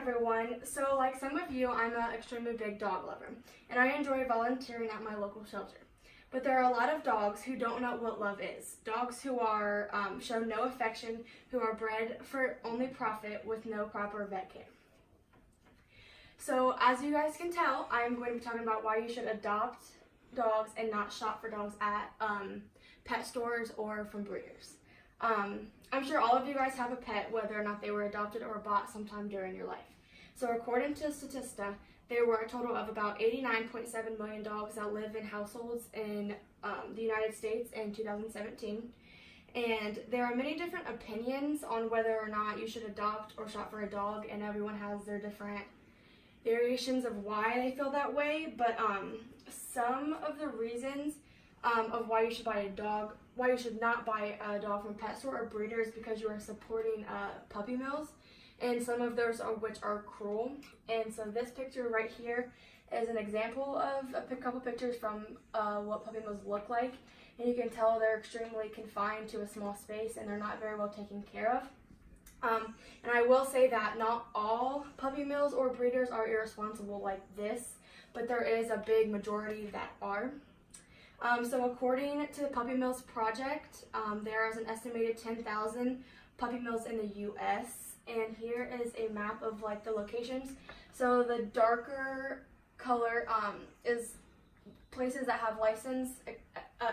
everyone. So like some of you, I'm an extremely big dog lover, and I enjoy volunteering at my local shelter. But there are a lot of dogs who don't know what love is. Dogs who are show no affection, who are bred for only profit with no proper vet care. So as you guys can tell, I'm going to be talking about why you should adopt dogs and not shop for dogs at pet stores or from breeders. I'm sure all of you guys have a pet, whether or not they were adopted or bought sometime during your life. So according to Statista, there were a total of about 89.7 million dogs that live in households in the United States in 2017. And there are many different opinions on whether or not you should adopt or shop for a dog, and everyone has their different variations of why they feel that way. But some of the reasons of why you should buy a dog, why you should not buy a dog from a pet store or breeder is because you are supporting puppy mills, and some of those are which are cruel. And so this picture right here is an example of a couple pictures from what puppy mills look like, and you can tell they're extremely confined to a small space and they're not very well taken care of. And I will say that not all puppy mills or breeders are irresponsible like this, but there is a big majority that are. So according to the Puppy Mills Project, there is an estimated 10,000 puppy mills in the U.S. And here is a map of like the locations. So the darker color is places that have license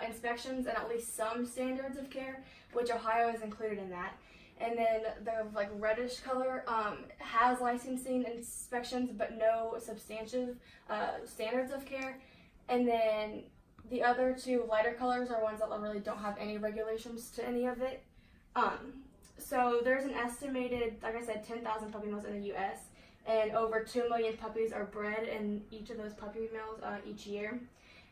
inspections and at least some standards of care, which Ohio is included in that. And then the like reddish color has licensing inspections but no substantive standards of care. And then the other two lighter colors are ones that really don't have any regulations to any of it. So there's an estimated, like I said, 10,000 puppy mills in the U.S. and over 2 million puppies are bred in each of those puppy mills each year.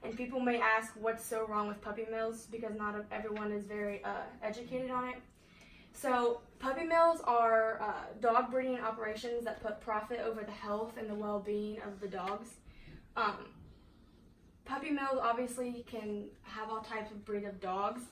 And people may ask what's so wrong with puppy mills because not everyone is very educated on it. So puppy mills are dog breeding operations that put profit over the health and the well-being of the dogs. Puppy mills obviously can have all types of breed of dogs,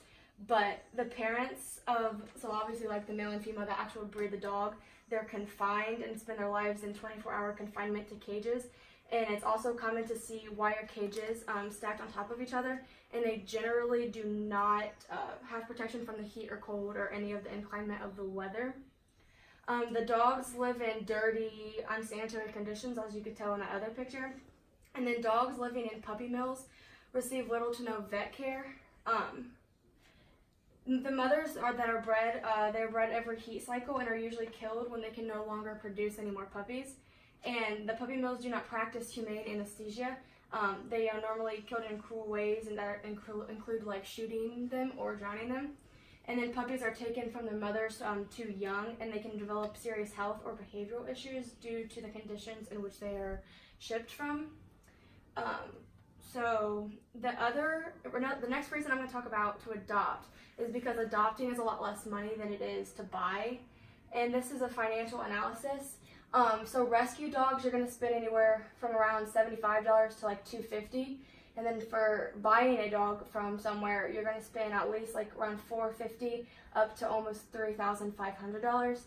but the parents of, so obviously like the male and female that actually breed the dog, they're confined and spend their lives in 24-hour confinement to cages. And it's also common to see wire cages stacked on top of each other, and they generally do not have protection from the heat or cold or any of the inclement of the weather. The dogs live in dirty, unsanitary conditions, as you could tell in the other picture. And then dogs living in puppy mills receive little to no vet care. The mothers that are bred, they're bred every heat cycle and are usually killed when they can no longer produce any more puppies. And the puppy mills do not practice humane anesthesia. They are normally killed in cruel ways, and that include like shooting them or drowning them. And then puppies are taken from their mothers too young, and they can develop serious health or behavioral issues due to the conditions in which they are shipped from. So the next reason I'm going to talk about to adopt is because adopting is a lot less money than it is to buy. And this is a financial analysis. So rescue dogs, you're going to spend anywhere from around $75 to like $250. And then for buying a dog from somewhere, you're going to spend at least like around $450 up to almost $3,500.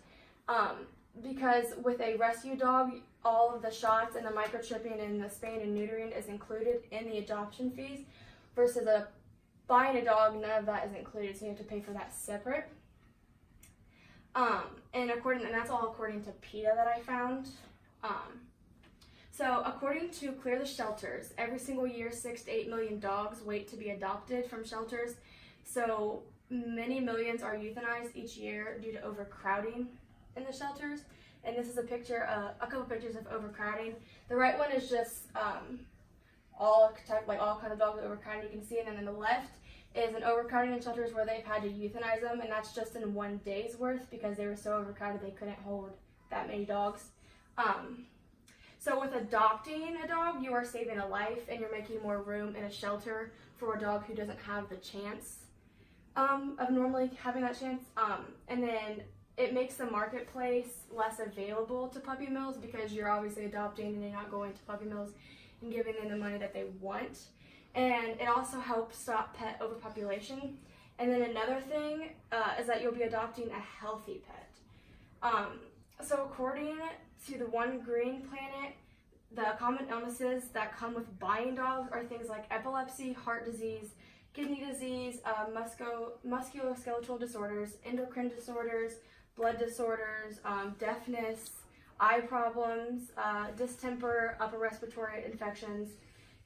Because with a rescue dog, all of the shots and the microchipping and the spaying and neutering is included in the adoption fees, versus buying a dog, none of that is included, so you have to pay for that separate. And that's all according to PETA that I found. So according to Clear the Shelters, every single year 6 to 8 million dogs wait to be adopted from shelters. So many millions are euthanized each year due to overcrowding in the shelters. And this is a picture, a couple pictures of overcrowding. The right one is just all kinds of dogs overcrowding, you can see, and then on the left is an overcrowding in shelters where they've had to euthanize them, and that's just in one day's worth because they were so overcrowded they couldn't hold that many dogs. So with adopting a dog, you are saving a life and you're making more room in a shelter for a dog who doesn't have the chance of normally having that chance. And then it makes the marketplace less available to puppy mills because you're obviously adopting and you're not going to puppy mills and giving them the money that they want. And it also helps stop pet overpopulation. And then another thing is that you'll be adopting a healthy pet. So according to the one green planet, the common illnesses that come with buying dogs are things like epilepsy, heart disease, kidney disease, musculoskeletal disorders, endocrine disorders, blood disorders, deafness, eye problems, distemper, upper respiratory infections,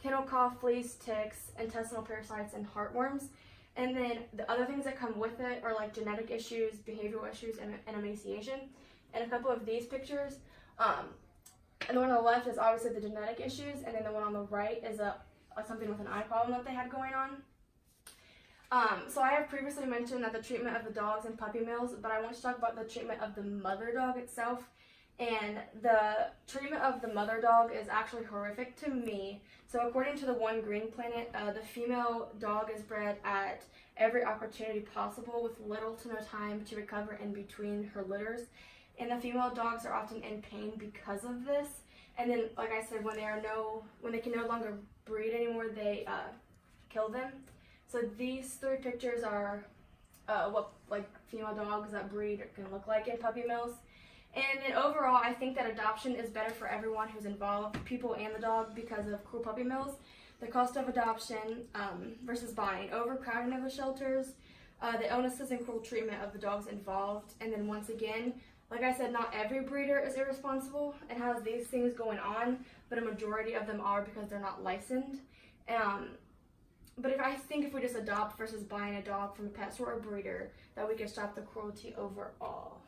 kennel cough, fleas, ticks, intestinal parasites, and heartworms. And then the other things that come with it are like genetic issues, behavioral issues, and emaciation. And a couple of these pictures, and the one on the left is obviously the genetic issues, and then the one on the right is something with an eye problem that they had going on. So I have previously mentioned that the treatment of the dogs in puppy mills, but I want to talk about the treatment of the mother dog itself. And the treatment of the mother dog is actually horrific to me. So according to the One Green Planet, the female dog is bred at every opportunity possible with little to no time to recover in between her litters. And the female dogs are often in pain because of this. And then, like I said, when they can no longer breed anymore, they kill them. So these three pictures are what like female dogs that breed can look like in puppy mills. And then overall, I think that adoption is better for everyone who's involved, people and the dog, because of cruel puppy mills, the cost of adoption versus buying, overcrowding of the shelters, the illnesses and cruel treatment of the dogs involved. And then once again, like I said, not every breeder is irresponsible and has these things going on, but a majority of them are because they're not licensed. But I think if we just adopt versus buying a dog from a pet store or breeder, that we can stop the cruelty overall.